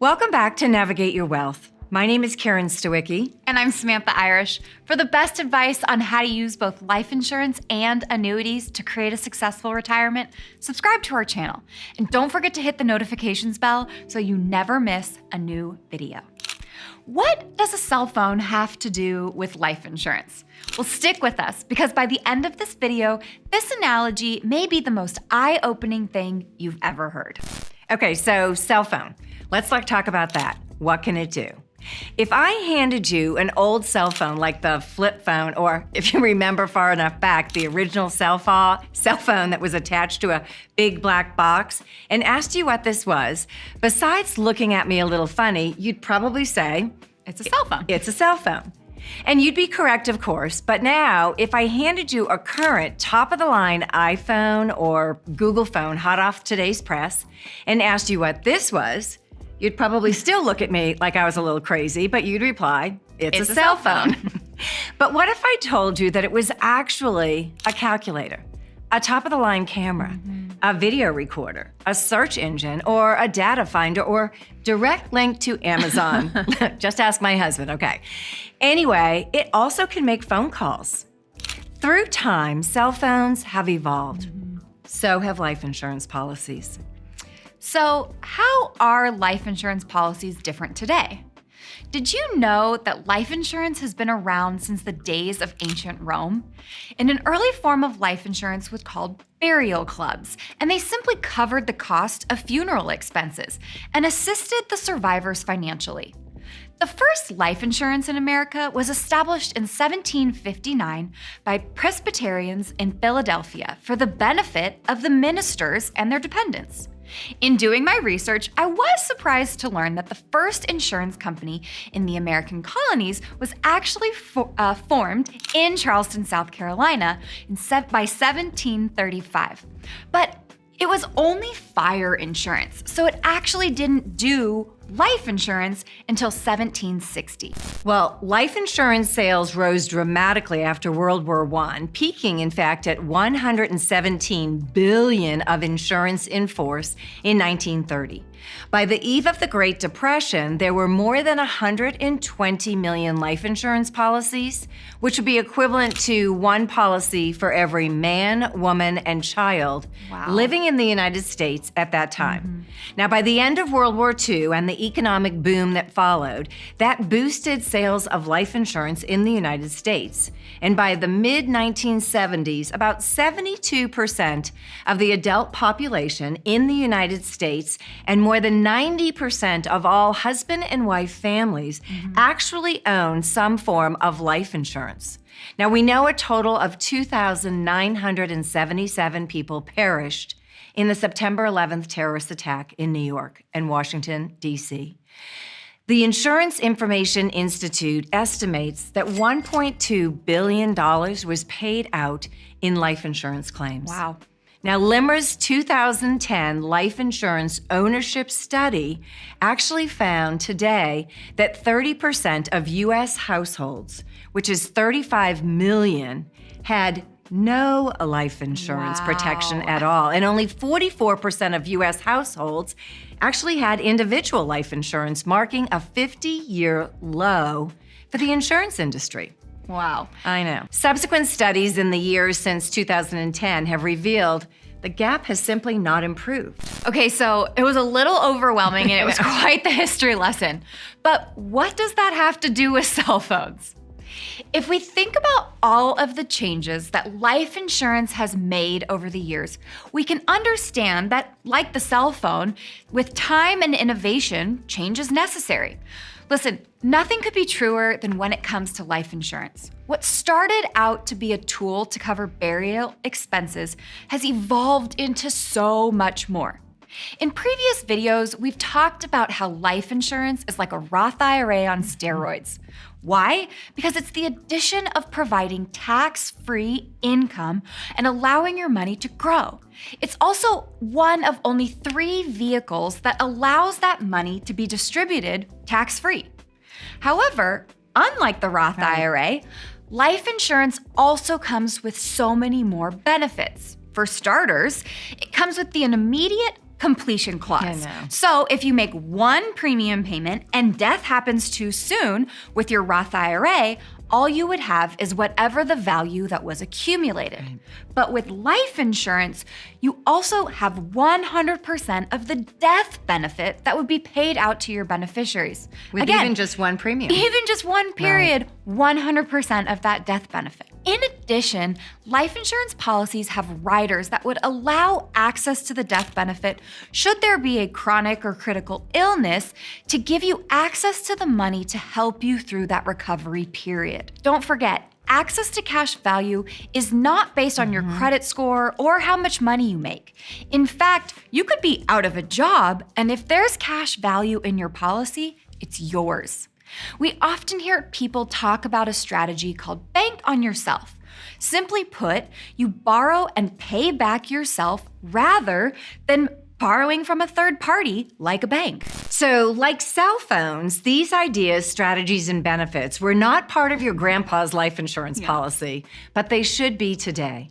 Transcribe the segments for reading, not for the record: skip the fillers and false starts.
Welcome back to Navigate Your Wealth. My name is Karen Stawicki. And I'm Samantha Irish. For the best advice on how to use both life insurance and annuities to create a successful retirement, subscribe to our channel. And don't forget to hit the notifications bell so you never miss a new video. What does a cell phone have to do with life insurance? Well, stick with us because by the end of this video, this analogy may be the most eye-opening thing you've ever heard. Okay, so cell phone. Let's talk about that. What can it do? If I handed you an old cell phone like the flip phone, or if you remember far enough back, the original cell phone that was attached to a big black box, and asked you what this was, besides looking at me a little funny, you'd probably say, It's a cell phone. It's a cell phone. And you'd be correct, of course, but now if I handed you a current top-of-the-line iPhone or Google phone hot off today's press and asked you what this was, you'd probably still look at me like I was a little crazy, but you'd reply, it's a cell phone. But what if I told you that it was actually a calculator, a top-of-the-line camera, a video recorder, a search engine, or a data finder, or direct link to Amazon? Just ask my husband, okay. Anyway, it also can make phone calls. Through time, cell phones have evolved. So have life insurance policies. So, how are life insurance policies different today? Did you know that life insurance has been around since the days of ancient Rome? And an early form of life insurance was called burial clubs, and they simply covered the cost of funeral expenses and assisted the survivors financially. The first life insurance in America was established in 1759 by Presbyterians in Philadelphia for the benefit of the ministers and their dependents. In doing my research, I was surprised to learn that the first insurance company in the American colonies was actually formed in Charleston, South Carolina by 1735. But it was only fire insurance, so it actually didn't do life insurance until 1760. Well, life insurance sales rose dramatically after World War I, peaking, in fact, at $117 billion of insurance in force in 1930. By the eve of the Great Depression, there were more than 120 million life insurance policies, which would be equivalent to one policy for every man, woman, and child living in the United States at that time. Now, by the end of World War II and the economic boom that followed, that boosted sales of life insurance in the United States. And by the mid-1970s, about 72% of the adult population in the United States and more than 90% of all husband and wife families actually own some form of life insurance. Now, we know a total of 2,977 people perished in the September 11th terrorist attack in New York and Washington, D.C. The Insurance Information Institute estimates that $1.2 billion was paid out in life insurance claims. Wow. Now, LIMRA's 2010 life insurance ownership study actually found today that 30% of U.S. households, which is 35 million, had no life insurance protection at all. And only 44% of U.S. households actually had individual life insurance, marking a 50-year low for the insurance industry. Wow. I know. Subsequent studies in the years since 2010 have revealed the gap has simply not improved. Okay, so it was a little overwhelming and it was quite the history lesson. But what does that have to do with cell phones? If we think about all of the changes that life insurance has made over the years, we can understand that, like the cell phone, with time and innovation, change is necessary. Listen, nothing could be truer than when it comes to life insurance. What started out to be a tool to cover burial expenses has evolved into so much more. In previous videos, we've talked about how life insurance is like a Roth IRA on steroids. Why? Because it's the addition of providing tax-free income and allowing your money to grow. It's also one of only 3 vehicles that allows that money to be distributed tax-free. However, unlike the Roth IRA, life insurance also comes with so many more benefits. For starters, it comes with an immediate completion clause. I know. So if you make one premium payment and death happens too soon with your Roth IRA, all you would have is whatever the value that was accumulated. Right. But with life insurance, you also have 100% of the death benefit that would be paid out to your beneficiaries. With Again, even just one premium. even just one period, 100% of that death benefit. In addition, life insurance policies have riders that would allow access to the death benefit should there be a chronic or critical illness to give you access to the money to help you through that recovery period. Don't forget, access to cash value is not based on your credit score or how much money you make. In fact, you could be out of a job, and if there's cash value in your policy, it's yours. We often hear people talk about a strategy called bank on yourself. Simply put, you borrow and pay back yourself rather than borrowing from a third party like a bank. So, like cell phones, these ideas, strategies, and benefits were not part of your grandpa's life insurance policy, but they should be today.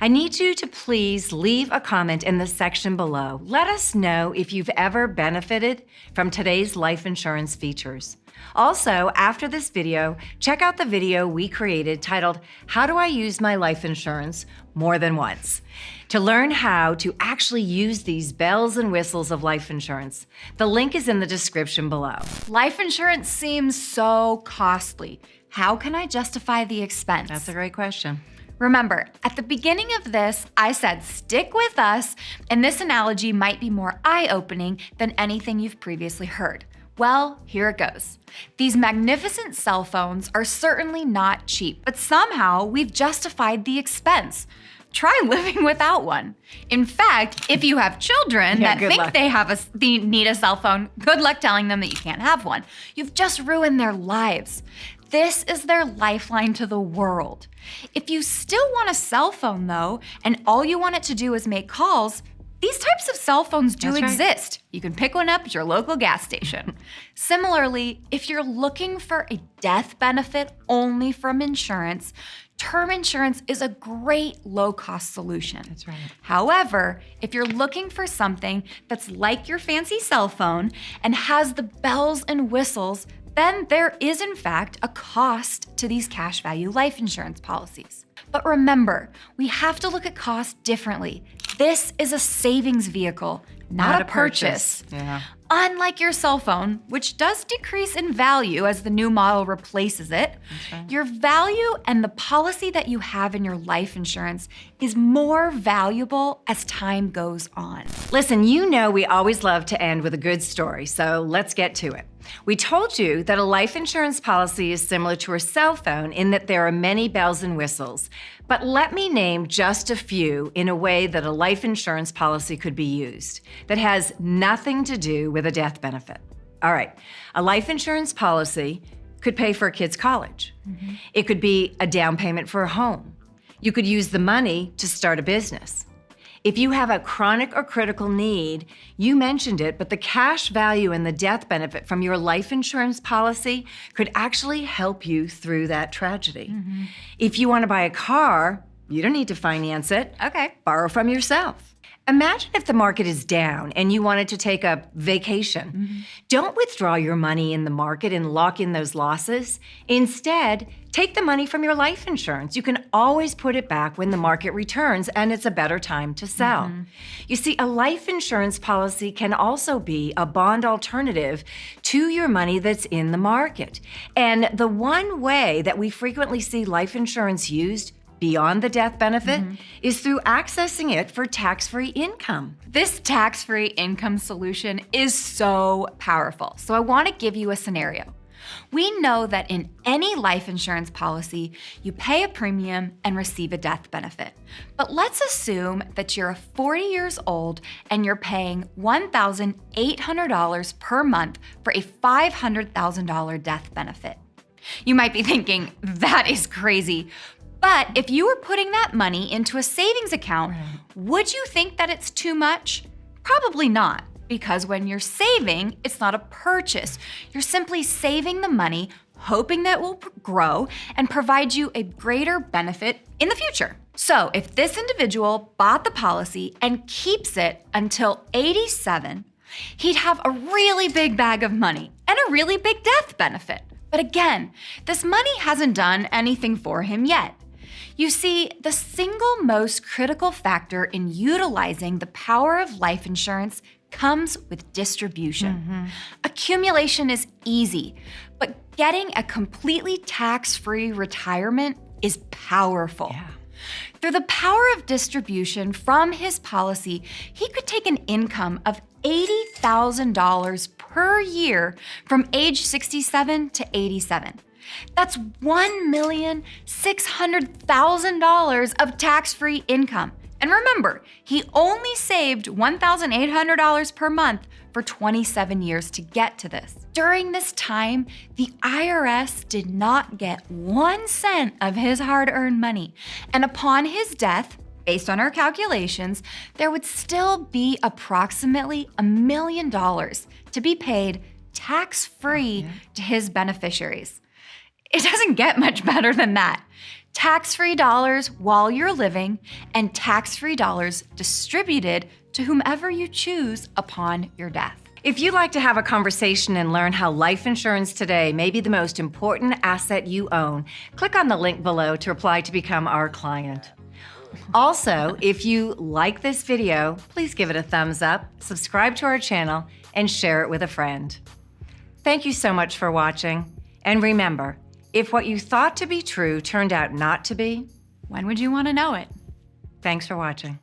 I need you to please leave a comment in the section below. Let us know if you've ever benefited from today's life insurance features. Also, after this video, check out the video we created titled, How Do I Use My Life Insurance More Than Once? To learn how to actually use these bells and whistles of life insurance. The link is in the description below. Life insurance seems so costly. How can I justify the expense? That's a great question. Remember, at the beginning of this, I said stick with us, and this analogy might be more eye-opening than anything you've previously heard. Well, here it goes. These magnificent cell phones are certainly not cheap, but somehow we've justified the expense. Try living without one. In fact, if you have children that good think luck. they need a cell phone, good luck telling them that you can't have one. You've just ruined their lives. This is their lifeline to the world. If you still want a cell phone though, and all you want it to do is make calls, these types of cell phones do That's right. exist. You can pick one up at your local gas station. Similarly, if you're looking for a death benefit only from insurance, term insurance is a great low-cost solution. That's right. However, if you're looking for something that's like your fancy cell phone and has the bells and whistles, then there is in fact a cost to these cash value life insurance policies. But remember, we have to look at cost differently. This is a savings vehicle, not a purchase. Yeah. Unlike your cell phone, which does decrease in value as the new model replaces it, your value and the policy that you have in your life insurance is more valuable as time goes on. Listen, you know we always love to end with a good story, so let's get to it. We told you that a life insurance policy is similar to a cell phone in that there are many bells and whistles, but let me name just a few in a way that a life insurance policy could be used that has nothing to do with a death benefit. All right, a life insurance policy could pay for a kid's college. It could be a down payment for a home. You could use the money to start a business. If you have a chronic or critical need, you mentioned it, but the cash value and the death benefit from your life insurance policy could actually help you through that tragedy. If you want to buy a car, you don't need to finance it. Okay. Borrow from yourself. Imagine if the market is down and you wanted to take a vacation. Don't withdraw your money in the market and lock in those losses. Instead, take the money from your life insurance. You can always put it back when the market returns and it's a better time to sell. You see, a life insurance policy can also be a bond alternative to your money that's in the market. And the one way that we frequently see life insurance used beyond the death benefit is through accessing it for tax-free income. This tax-free income solution is so powerful. So I want to give you a scenario. We know that in any life insurance policy, you pay a premium and receive a death benefit. But let's assume that you're 40 years old and you're paying $1,800 per month for a $500,000 death benefit. You might be thinking, that is crazy. But if you were putting that money into a savings account, would you think that it's too much? Probably not, because when you're saving, it's not a purchase. You're simply saving the money, hoping that it will grow and provide you a greater benefit in the future. So if this individual bought the policy and keeps it until 87, he'd have a really big bag of money and a really big death benefit. But again, this money hasn't done anything for him yet. You see, the single most critical factor in utilizing the power of life insurance comes with distribution. Accumulation is easy, but getting a completely tax-free retirement is powerful. Through the power of distribution from his policy, he could take an income of $80,000 per year from age 67 to 87. That's $1,600,000 of tax-free income. And remember, he only saved $1,800 per month for 27 years to get to this. During this time, the IRS did not get 1 cent of his hard-earned money. And upon his death, based on our calculations, there would still be approximately $1 million to be paid tax-free to his beneficiaries. It doesn't get much better than that. Tax-free dollars while you're living and tax-free dollars distributed to whomever you choose upon your death. If you'd like to have a conversation and learn how life insurance today may be the most important asset you own, click on the link below to apply to become our client. Also, if you like this video, please give it a thumbs up, subscribe to our channel, and share it with a friend. Thank you so much for watching. And remember, if what you thought to be true turned out not to be, When would you want to know it? thanks for watching.